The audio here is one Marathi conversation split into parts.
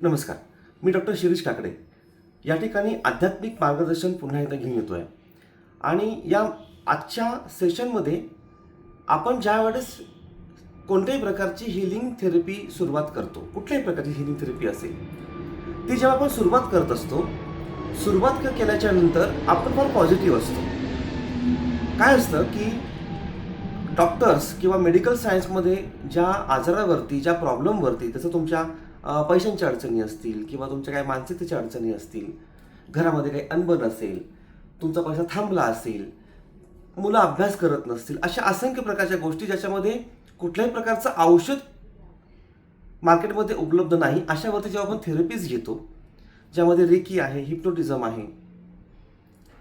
नमस्कार. मी डॉक्टर शिरीष काकडे या ठिकाणी आध्यात्मिक मार्गदर्शन पुन्हा एकदा घेऊन येतो आहे. आणि या आजच्या सेशनमध्ये आपण ज्यावेळेस कोणत्याही प्रकारची हिलिंग थेरपी सुरुवात करतो, कुठल्याही प्रकारची हिलिंग थेरपी असेल, ती जेव्हा आपण सुरुवात करत असतो, सुरुवात केल्याच्या नंतर आपण फार पॉझिटिव्ह असतो. काय असतं की डॉक्टर्स किंवा मेडिकल सायन्समध्ये ज्या आजारावरती, ज्या प्रॉब्लेमवरती, जसं तुमच्या पैशांच्या अडचणी असतील किंवा तुमच्या काही मानसिकतेच्या अडचणी असतील, घरामध्ये काही अनबन असेल, तुमचा पैसा थांबला असेल, मुलं अभ्यास करत नसतील, अशा असंख्य प्रकारच्या गोष्टी ज्याच्यामध्ये कुठल्याही प्रकारचं औषध मार्केटमध्ये उपलब्ध नाही, अशावरती जेव्हा आपण थेरपीज घेतो, ज्यामध्ये रेकी आहे, हिप्नोटिझम आहे,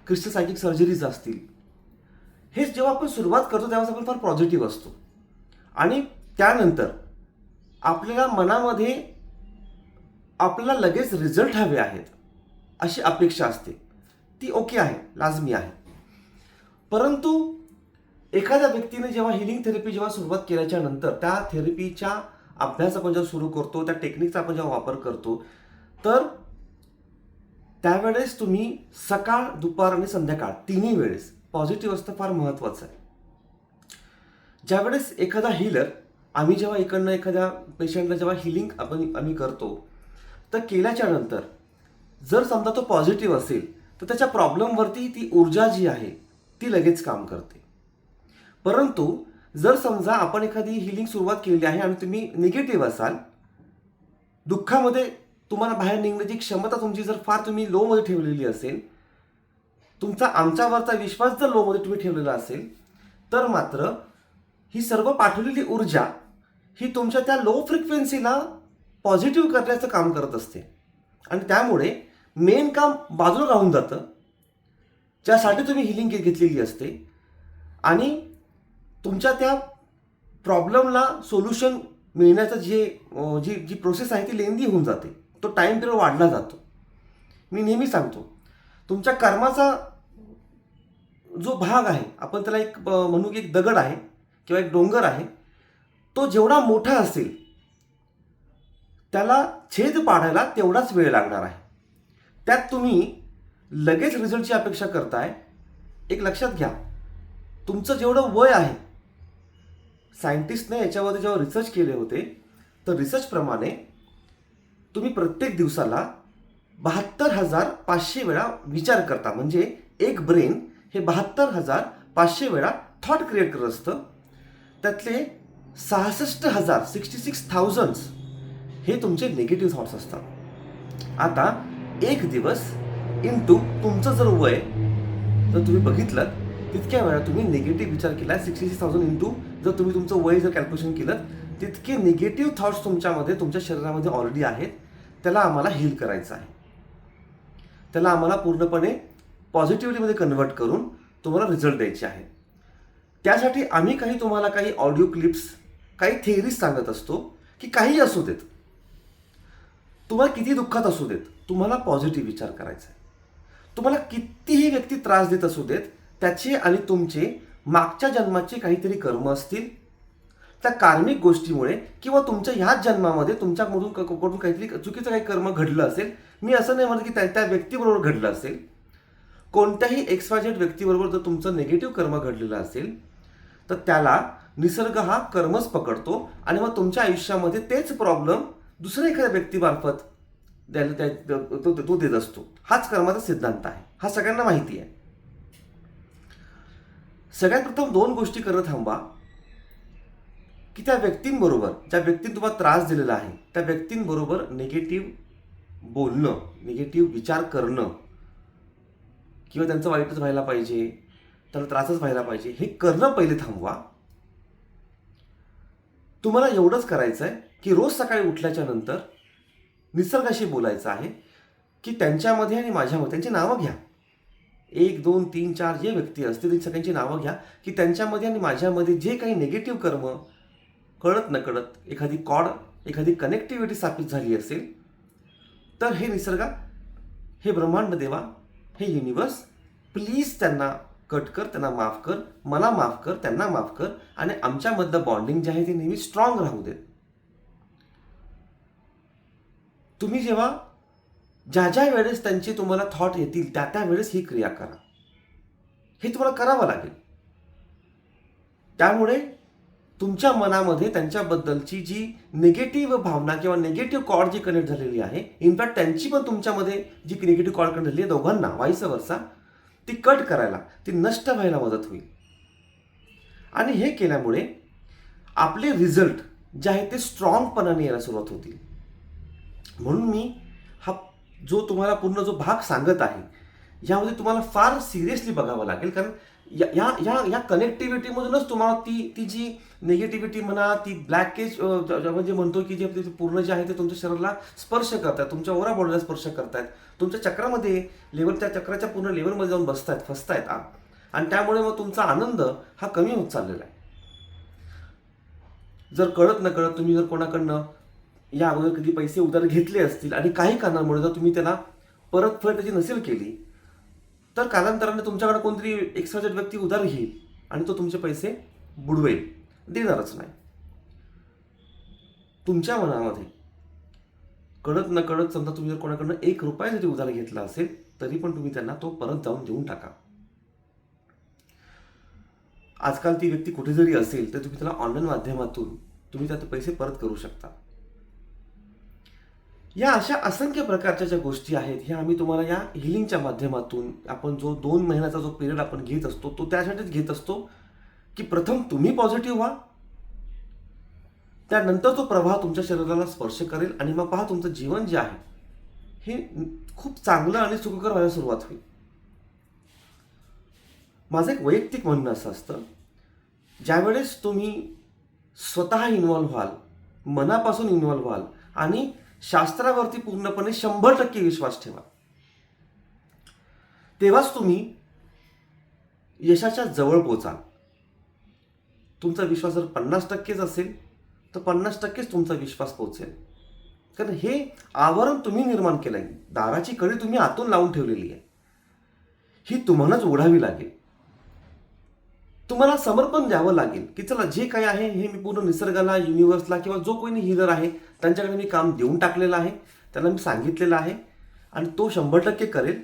क्रिस्टल सायकिक सर्जरीज असतील, हे जेव्हा आपण सुरुवात करतो त्यावेळेस आपण फार पॉझिटिव्ह असतो. आणि त्यानंतर आपल्याला मनामध्ये आपल्याला लगेच रिझल्ट हवे आहेत अशी अपेक्षा असते. ती ओके आहे, लाजमी आहे. परंतु एखाद्या व्यक्तीने जेव्हा हिलिंग थेरपी जेव्हा सुरुवात केल्याच्या नंतर त्या थेरपीच्या अभ्यास आपण जेव्हा सुरू करतो, त्या टेक्निकचा आपण जेव्हा वापर करतो, तर त्यावेळेस तुम्ही सकाळ, दुपार आणि संध्याकाळ तिन्ही वेळेस पॉझिटिव्ह असणं फार महत्त्वाचं आहे. ज्यावेळेस एखादा हिलर, आम्ही जेव्हा इकडनं एखाद्या पेशंटला जेव्हा हिलिंग आम्ही करतो, तर केल्याच्या नंतर जर समजा तो पॉझिटिव्ह असेल तर त्याच्या प्रॉब्लेमवरती ती ऊर्जा जी आहे ती लगेच काम करते. परंतु जर समजा आपण एखादी हिलिंग सुरुवात केली आहे आणि तुम्ही निगेटिव्ह असाल, दुःखामध्ये तुम्हाला बाहेर निघण्याची क्षमता तुमची जर फार तुम्ही लोमध्ये ठेवलेली असेल, तुमचा आमच्यावरचा विश्वास जर लोमध्ये तुम्ही ठेवलेला असेल, तर मात्र ही सर्व पाठवलेली ऊर्जा ही तुमच्या त्या लो फ्रिक्वेन्सीला पॉझिटिव्ह करण्याचं काम करत असते. आणि त्यामुळे मेन काम बाजूला राहून जातं, ज्यासाठी तुम्ही हिलिंग घेतलेली असते. आणि तुमच्या त्या प्रॉब्लेमला सोल्युशन मिळण्याचं जी प्रोसेस आहे ती लेंदी होऊन जाते. तो टाईम पिरियड वाढला जातो. मी नेहमी सांगतो, तुमच्या कर्माचा जो भाग आहे, आपण त्याला एक म्हणू की एक दगड आहे किंवा एक डोंगर आहे, तो जेवढा मोठा असेल त्याला छेद पाडायला तेवढाच वेळ लागणार आहे. त्यात तुम्ही लगेच रिझल्टची अपेक्षा करताय. एक लक्षात घ्या, तुमचं जेवढं वय आहे, सायंटिस्टने याच्यावरती जेव्हा रिसर्च केले होते, तर रिसर्चप्रमाणे तुम्ही प्रत्येक दिवसाला 72,500 वेळा विचार करता. म्हणजे एक ब्रेन हे 72,500 वेळा थॉट क्रिएट करत असतं. त्यातले 66,000 हे तुमचे निगेटिव्ह थॉट्स असतात. आता एक दिवस इंटू तुमचं जर वय जर तुम्ही बघितलं, तितक्या वेळा तुम्ही निगेटिव्ह विचार केला. 66,000 इंटू जर तुम्ही तुमचं वय जर कॅल्क्युलेशन केलं, तितके निगेटिव्ह थॉट्स तुमच्यामध्ये, तुमच्या शरीरामध्ये ऑलरेडी आहेत. त्याला आम्हाला हील करायचं आहे. त्याला आम्हाला पूर्णपणे पॉझिटिव्हिटीमध्ये कन्व्हर्ट करून तुम्हाला रिझल्ट द्यायचे आहे. त्यासाठी आम्ही तुम्हाला काही ऑडिओ क्लिप्स, काही थेअरीज सांगत असतो की काही असू देत, तुम्हाला किती दुःखात असू देत, तुम्हाला पॉझिटिव्ह विचार करायचा आहे. तुम्हाला कितीही व्यक्ती त्रास देत असू देत, त्याचे आणि तुमचे मागच्या जन्माचे काहीतरी कर्म असतील, त्या कार्मिक गोष्टीमुळे किंवा तुमच्या ह्याच जन्मामध्ये तुमच्याकडून काहीतरी चुकीचं काही कर्म घडलं असेल. मी असं नाही म्हणत की त्या व्यक्तीबरोबर घडलं असेल. कोणत्याही XYZ व्यक्तीबरोबर जर तुमचं निगेटिव्ह कर्म घडलेलं असेल, तर त्याला निसर्ग हा कर्मच पकडतो आणि मग तुमच्या आयुष्यामध्ये तेच प्रॉब्लेम दुसऱ्या एखाद्या व्यक्तीमार्फत तो देत असतो. हाच कर्माचा सिद्धांत आहे. हा सगळ्यांना माहिती आहे. सगळ्यात प्रथम 2 गोष्टी करत थांबा की त्या व्यक्तींबरोबर, ज्या व्यक्तीने तुम्हाला त्रास दिलेला आहे, त्या व्यक्तींबरोबर निगेटिव्ह बोलणं, निगेटिव्ह विचार करणं किंवा त्यांचं वाईटच व्हायला पाहिजे, त्यांना त्रासच व्हायला पाहिजे, हे करणं पहिले थांबवा. तुम्हाला एवढंच करायचं आहे की रोज सकाळी उठल्याच्या नंतर निसर्गाशी बोलायचं आहे की त्यांच्यामध्ये आणि माझ्यामध्ये, त्यांची नावं घ्या. 1, 2, 3, 4 जे व्यक्ती असतील ते सगळ्यांची नावं घ्या की त्यांच्यामध्ये आणि माझ्यामध्ये जे काही निगेटिव्ह कर्म कळत नकळत एखादी कनेक्टिव्हिटी स्थापित झाली असेल, तर हे निसर्गा, हे ब्रह्मांड देवा, हे युनिवर्स, प्लीज त्यांना कट कर, त्यांना माफ कर, मला माफ कर, त्यांना माफ कर आणि आमच्यामधलं बॉन्डिंग जे आहे ते नेहमी स्ट्रॉंग राहू देत. तुम्ही जेव्हा ज्या ज्या वेळेस त्यांचे तुम्हाला थॉट येतील त्या त्या वेळेस ही क्रिया करा. हे तुम्हाला करावं लागेल. त्यामुळे तुमच्या मनामध्ये त्यांच्याबद्दलची जी निगेटिव्ह भावना किंवा निगेटिव्ह कॉर्ड जी कनेक्ट झालेली आहे, इनफॅक्ट त्यांची पण तुमच्यामध्ये जी निगेटिव्ह कॉर्ड कनेक्ट झालेली आहे दोघांना वाईस वर्सा, ती कट करायला, ती नष्ट व्हायला मदत होईल. आणि हे केल्यामुळे आपले रिझल्ट जे आहेत ते स्ट्रॉंगपणाने यायला सुरुवात होतील. म्हणून मी हा जो तुम्हाला पूर्ण जो भाग सांगत आहे, यामध्ये तुम्हाला फार सिरियसली बघावं लागेल. कारण या या या या कनेक्टिव्हिटीमधूनच तुम्हाला ती जी निगेटिव्हिटी म्हणा, ती ब्लॅकेज म्हणजे म्हणतो की जे पूर्ण जे आहे ते तुमच्या शरीराला स्पर्श करतात, तुमच्या ओरा बॉडीला स्पर्श करतात, तुमच्या चक्रामध्ये त्या चक्राच्या पूर्ण लेवलमध्ये जाऊन बसतायत, फसतायत. आणि त्यामुळे मग तुमचा आनंद हा कमी होत चाललेला आहे. जर कळत न कळत तुम्ही जर कोणाकडनं या अगोदर कधी पैसे उधार घेतले असतील आणि काही कारणामुळे जर तुम्ही त्यांना परतफेड त्याची नसेल केली, तर कालांतराने तुमच्याकडे कोणतरी एक्सट्राजेट व्यक्ती उधार घेईल आणि तो तुमचे पैसे बुडवेल, देणारच नाही. तुमच्या मनामध्ये कळत न कळत समजा तुम्ही जर कोणाकडनं ₹1 जरी उधार घेतला असेल तरी पण तुम्ही त्यांना तो परत जाऊन देऊन टाका. आजकाल ती व्यक्ती कुठे जरी असेल तर तुम्ही त्याला ऑनलाईन माध्यमातून तुम्ही त्यात पैसे परत करू शकता. या अशा असंख्य प्रकारच्या ज्या गोष्टी आहेत ह्या आम्ही तुम्हाला या हिलिंगच्या माध्यमातून, आपण जो 2 महिन्याचा जो पिरियड आपण घेत असतो तो त्यासाठीच घेत असतो की प्रथम तुम्ही पॉझिटिव्ह व्हा, त्यानंतर तो प्रवाह तुमच्या शरीराला स्पर्श करेल आणि मग पहा तुमचं जीवन जे आहे हे खूप चांगलं आणि सुखकर व्हायला सुरुवात होईल. माझं एक वैयक्तिक म्हणणं असं असतं, ज्यावेळेस तुम्ही स्वतः इन्व्हॉल्व्ह व्हाल, मनापासून इन्व्हॉल्व्ह व्हाल आणि शास्त्रावरती पूर्णपणे 100% विश्वास ठेवा, तेव्हाच तुम्ही यशाच्या जवळ पोचाल. तुमचा विश्वास जर 50%च असेल तर 50%च तुमचा विश्वास पोहोचेल. कारण हे आवरण तुम्ही निर्माण केलं आहे, दाराची कडी तुम्ही आतून लावून ठेवलेली आहे, ही तुम्हालाच उघडावी लागेल. तुम्हाला समर्पण द्यावं लागेल की चला जे काही आहे हे मी पूर्ण निसर्गाला, युनिव्हर्सला किंवा जो कोणी हिलर आहे त्यांच्याकडे मी काम देऊन टाकलेलं आहे, त्यांना मी सांगितलेलं आहे आणि तो 100% करेल.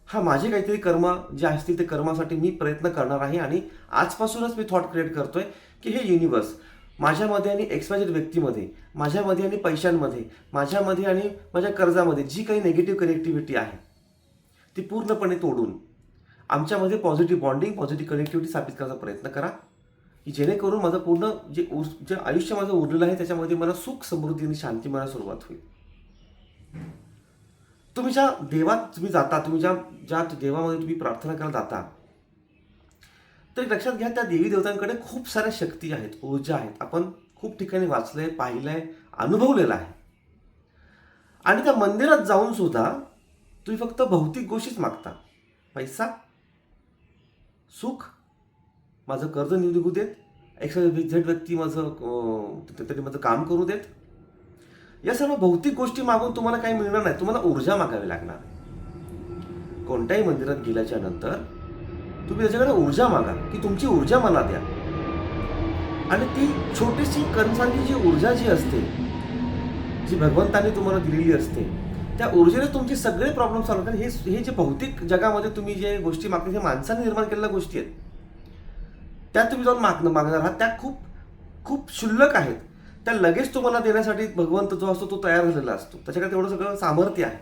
हा माझे काहीतरी कर्म जे असतील ते कर्मासाठी मी प्रयत्न करणार आहे आणि आजपासूनच मी थॉट क्रिएट करतोय की हे युनिव्हर्स माझ्यामध्ये आणि एक्सवायझेड व्यक्तीमध्ये, माझ्यामध्ये आणि पैशांमध्ये, माझ्यामध्ये आणि माझ्या कर्जामध्ये जी काही निगेटिव्ह कनेक्टिव्हिटी आहे ती पूर्णपणे तोडून आमच्यामध्ये पॉझिटिव्ह बॉन्डिंग, पॉझिटिव्ह कनेक्टिव्हिटी स्थापित करायचा प्रयत्न करा, की जेणेकरून माझं पूर्ण जे आयुष्य माझं उरलेलं आहे त्याच्यामध्ये मला सुख, समृद्धी आणि शांती मिळायला सुरुवात होईल. तुम्ही ज्या देवात तुम्ही जाता, तुम्ही ज्या देवामध्ये तुम्ही प्रार्थना करायला जाता, तर लक्षात घ्या त्या देवी देवतांकडे खूप साऱ्या शक्ती आहेत, ऊर्जा आहेत. आपण खूप ठिकाणी वाचलंय, पाहिलंय, अनुभवलेलं आहे. आणि त्या मंदिरात जाऊन सुद्धा तुम्ही फक्त भौतिक गोष्टीच मागता, पैसा, सुख, माझं कर्ज निघू देत, XYZ व्यक्ती माझं काम करू देत. या सर्व भौतिक गोष्टी मागून तुम्हाला काही मिळणार नाही, तुम्हाला ऊर्जा मागावी लागणार. कोणत्याही मंदिरात गेल्याच्या नंतर तुम्ही त्याच्याकडे ऊर्जा मागा की तुमची ऊर्जा मला द्या. आणि ती छोटीशी कणसारखी जी ऊर्जा जी असते, जी भगवंताने तुम्हाला दिलेली असते, त्या ऊर्जेने तुमचे सगळे प्रॉब्लेम सॉल्व्ह होतात. हे जे भौतिक जगामध्ये तुम्ही जे गोष्टी मागता हे माणसाने निर्माण केलेल्या गोष्टी आहेत, त्या तुम्ही जाऊन मागणार आहात, त्या खूप खूप क्षुल्लक आहेत. त्या लगेच तुम्हाला देण्यासाठी भगवंत जो असतो तो तयार झालेला असतो, त्याच्याकडे तेवढं सगळं सामर्थ्य आहे.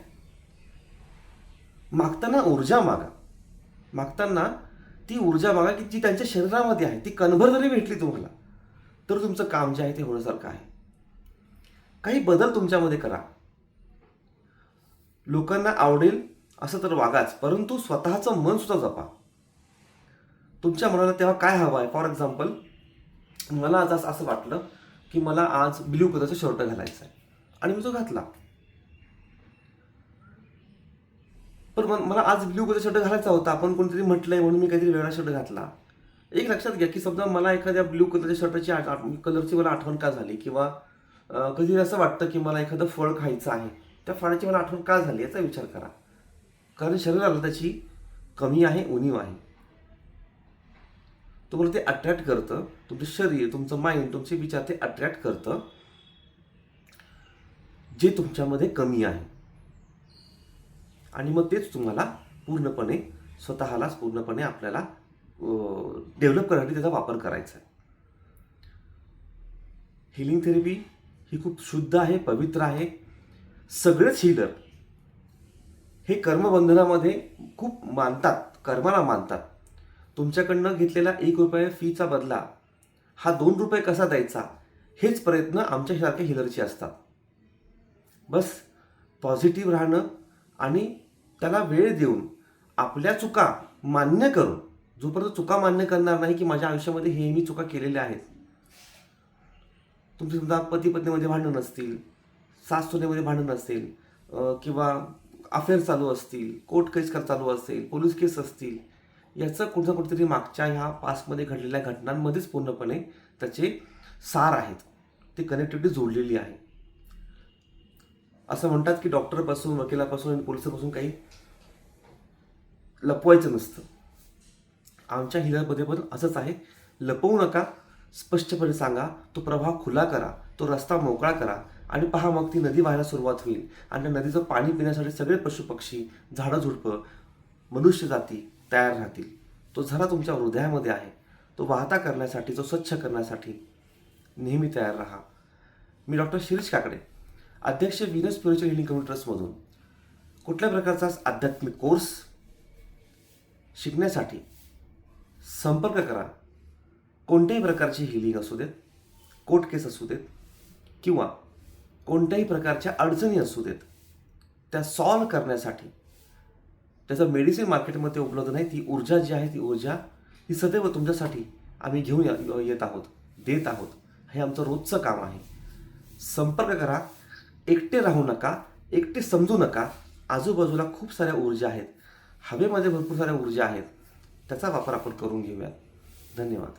मागताना ऊर्जा मागा, मागताना ती ऊर्जा मागा की जी त्यांच्या शरीरामध्ये आहे, ती कणभर जरी भेटली तुम्हाला तर तुमचं काम जे आहे ते होण्यासारखं आहे. काही बदल तुमच्यामध्ये करा. लोकांना आवडेल असं तर वागाच, परंतु स्वतःचं मन सुद्धा जपा. तुमच्या मनाला तेव्हा काय हवं आहे, फॉर एक्झाम्पल मला आज असं वाटलं की मला आज ब्ल्यू कलरचा शर्ट घालायचा आहे आणि मी तो घातला. पण मला आज ब्ल्यू कलरचा शर्ट घालायचा होता, आपण कोणतरी म्हटलंय म्हणून मी काहीतरी वेगळा शर्ट घातला. एक लक्षात घ्या की समजा मला एखाद्या ब्ल्यू कलरच्या शर्टाची कलरची मला आठवण का झाली, किंवा कधी असं वाटतं की मला एखादं फळ खायचं आहे, त्या फळाची मला आठवण का झाली याचा विचार करा. कारण शरीराला त्याची कमी आहे, उणीव आहे. तुम्हाला ते अट्रॅक्ट करतं, तुमचं शरीर, तुमचं माइंड, तुमचे विचार ते अट्रॅक्ट करतं. जे तुमच्यामध्ये कमी आहे. आणि मग तेच तुम्हाला पूर्णपणे स्वतःलाच पूर्णपणे आपल्याला डेव्हलप करण्यासाठी त्याचा वापर करायचा आहे. हिलिंग थेरपी ही खूप शुद्ध आहे, पवित्र आहे. सगळेच हीलर हे कर्मबंधनामध्ये खूप मानतात, कर्माला मानतात. तुमच्याकडनं घेतलेला ₹1 फीचा बदला हा ₹2 कसा द्यायचा, हेच प्रयत्न आमच्यासारख्या हीलरचे असतात. बस पॉझिटिव्ह राहणं आणि त्याला वेळ देऊन आपल्या चुका मान्य करून, जोपर्यंत चुका मान्य करणार नाही की माझ्या आयुष्यामध्ये हे मी चुका केलेल्या आहेत. तुमची समजा पती पत्नीमध्ये भांडण असतील, सास सुनेमध्ये भांडण असेल, किंवा अफेअर चालू असतील, कोर्ट केस चालू असेल, पोलीस केस असतील, याचं कुठं ना कुठेतरी मागच्या ह्या पास्टमध्ये घडलेल्या घटनांमध्येच पूर्णपणे त्याचे सार आहेत. ते कनेक्टिव्हिटी जोडलेली आहे. असं म्हणतात की डॉक्टरपासून, वकिलापासून आणि पोलिसापासून काही लपवायचं नसतं. आमच्या हिलरमध्ये पण असंच आहे. लपवू नका, स्पष्टपणे सांगा, तो प्रवाह खुला करा, तो रस्ता मोकळा करा आणि पहा मग ती नदी वाहायला सुरुवात होईल आणि त्या नदीचं पाणी पिण्यासाठी सगळे पशुपक्षी, झाडं झुडपं, मनुष्य जाती तयार राहतील. तो झरा तुमच्या हृदयामध्ये आहे. तो वाहता करण्यासाठी, तो स्वच्छ करण्यासाठी नेहमी तयार राहा. मी डॉक्टर शिरीष काकडे, अध्यक्ष व्हीनस स्पिरिच्युअल हिलिंग कम्युनिटी ट्रस्टमधून कुठल्या प्रकारचा आध्यात्मिक कोर्स शिकण्यासाठी संपर्क करा. कोणत्याही प्रकारची हिलिंग असू देत, कोर्ट केस असू देत किंवा कोणत्याही प्रकारच्या अडचणी असू देत, त्या सॉल्व्ह करण्यासाठी त्याचं मेडिसिन मार्केटमध्ये उपलब्ध नाही. ती ऊर्जा जी आहे, ती ऊर्जा ही सदैव तुमच्यासाठी आम्ही घेऊन येत आहोत, देत आहोत. हे आमचं रोजचं काम आहे. संपर्क करा. एकटे राहू नका, एकटे समजू नका. आजूबाजूला खूप साऱ्या ऊर्जा आहेत, हवेमध्ये भरपूर साऱ्या ऊर्जा आहेत. त्याचा वापर आपण करून घेऊयात. धन्यवाद.